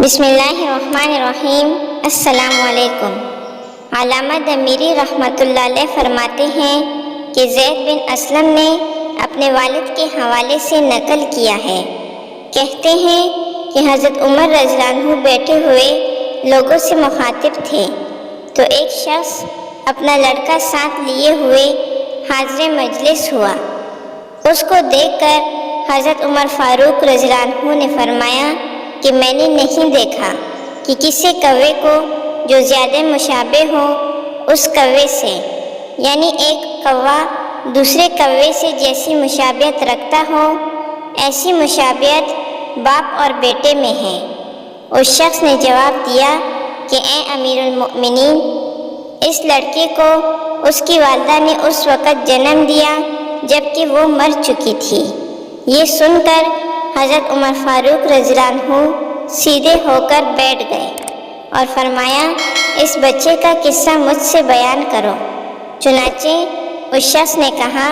بسم اللہ الرحمن الرحیم۔ السلام علیکم۔ علامہ دمیری رحمۃ اللہ علیہ فرماتے ہیں کہ زید بن اسلم نے اپنے والد کے حوالے سے نقل کیا ہے، کہتے ہیں کہ حضرت عمر رضی اللہ عنہ بیٹھے ہوئے لوگوں سے مخاطب تھے تو ایک شخص اپنا لڑکا ساتھ لیے ہوئے حاضر مجلس ہوا۔ اس کو دیکھ کر حضرت عمر فاروق رضی اللہ عنہ نے فرمایا کہ میں نے نہیں دیکھا کہ کسی کوے کو جو زیادہ مشابہ ہو اس کوے سے، یعنی ایک کوا دوسرے کوے سے جیسی مشابہت رکھتا ہو، ایسی مشابہت باپ اور بیٹے میں ہے۔ اس شخص نے جواب دیا کہ اے امیر المؤمنین، اس لڑکے کو اس کی والدہ نے اس وقت جنم دیا جبکہ وہ مر چکی تھی۔ یہ سن کر حضرت عمر فاروق رضی اللہ عنہ سیدھے ہو کر بیٹھ گئے اور فرمایا اس بچے کا قصہ مجھ سے بیان کرو۔ چنانچہ اس شخص نے کہا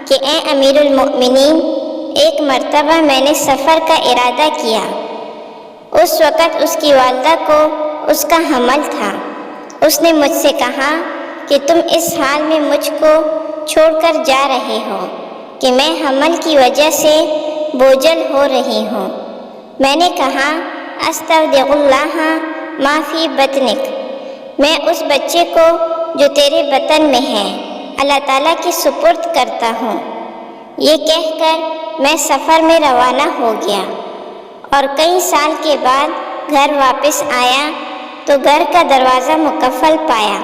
کہ اے امیر المؤمنین، ایک مرتبہ میں نے سفر کا ارادہ کیا، اس وقت اس کی والدہ کو اس کا حمل تھا۔ اس نے مجھ سے کہا کہ تم اس حال میں مجھ کو چھوڑ کر جا رہے ہو کہ میں حمل کی وجہ سے بوجھل ہو رہی ہوں۔ میں نے کہا استودع اللہ ما فی بطنک، میں اس بچے کو جو تیرے بطن میں ہے اللہ تعالیٰ کی سپرد کرتا ہوں۔ یہ کہہ کر میں سفر میں روانہ ہو گیا اور کئی سال کے بعد گھر واپس آیا تو گھر کا دروازہ مقفل پایا۔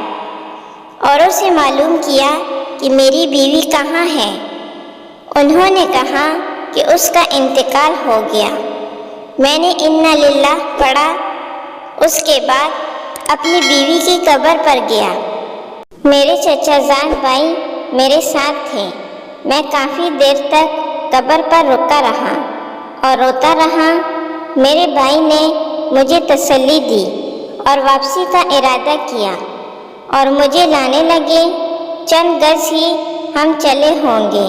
اوروں سے معلوم کیا کہ میری بیوی کہاں ہے۔ انہوں نے کہا کہ اس کا انتقال ہو گیا۔ میں نے انا للہ پڑھا، اس کے بعد اپنی بیوی کی قبر پر گیا۔ میرے چچا زاد بھائی میرے ساتھ تھے۔ میں کافی دیر تک قبر پر رکا رہا اور روتا رہا۔ میرے بھائی نے مجھے تسلی دی اور واپسی کا ارادہ کیا اور مجھے لانے لگے۔ چند گز ہی ہم چلے ہوں گے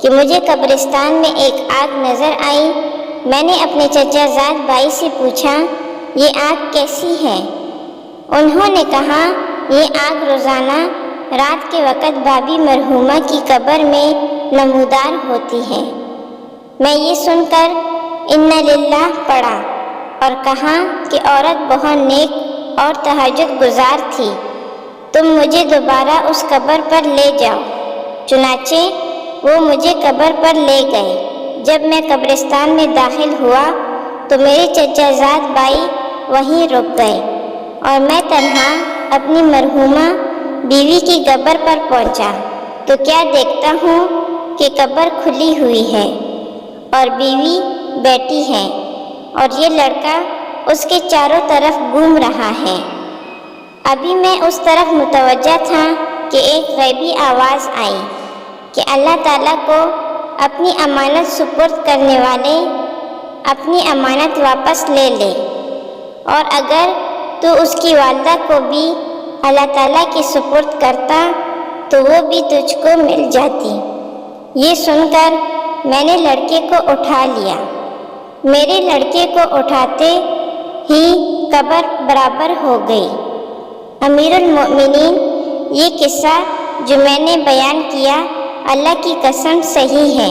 کہ مجھے قبرستان میں ایک آگ نظر آئی۔ میں نے اپنے چچا زاد بھائی سے پوچھا یہ آگ کیسی ہے؟ انہوں نے کہا یہ آگ روزانہ رات کے وقت بابی مرحومہ کی قبر میں نمودار ہوتی ہے۔ میں یہ سن کر انا للہ پڑھا اور کہا کہ عورت بہت نیک اور تہجد گزار تھی، تم مجھے دوبارہ اس قبر پر لے جاؤ۔ چنانچہ وہ مجھے قبر پر لے گئے۔ جب میں قبرستان میں داخل ہوا تو میرے چچا زاد بھائی وہیں رک گئے اور میں تنہا اپنی مرحومہ بیوی کی قبر پر پہنچا تو کیا دیکھتا ہوں کہ قبر کھلی ہوئی ہے اور بیوی بیٹھی ہے اور یہ لڑکا اس کے چاروں طرف گھوم رہا ہے۔ ابھی میں اس طرف متوجہ تھا کہ ایک غیبی آواز آئی کہ اللہ تعالیٰ کو اپنی امانت سپرد کرنے والے اپنی امانت واپس لے لے، اور اگر تو اس کی والدہ کو بھی اللہ تعالیٰ کی سپرد کرتا تو وہ بھی تجھ کو مل جاتی۔ یہ سن کر میں نے لڑکے کو اٹھا لیا۔ میرے لڑکے کو اٹھاتے ہی قبر برابر ہو گئی۔ امیر المؤمنین، یہ قصہ جو میں نے بیان کیا اللہ کی قسم صحیح ہے۔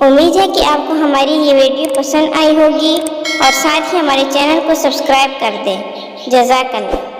امید ہے کہ آپ کو ہماری یہ ویڈیو پسند آئی ہوگی اور ساتھ ہی ہمارے چینل کو سبسکرائب کر دیں۔ جزاک اللہ۔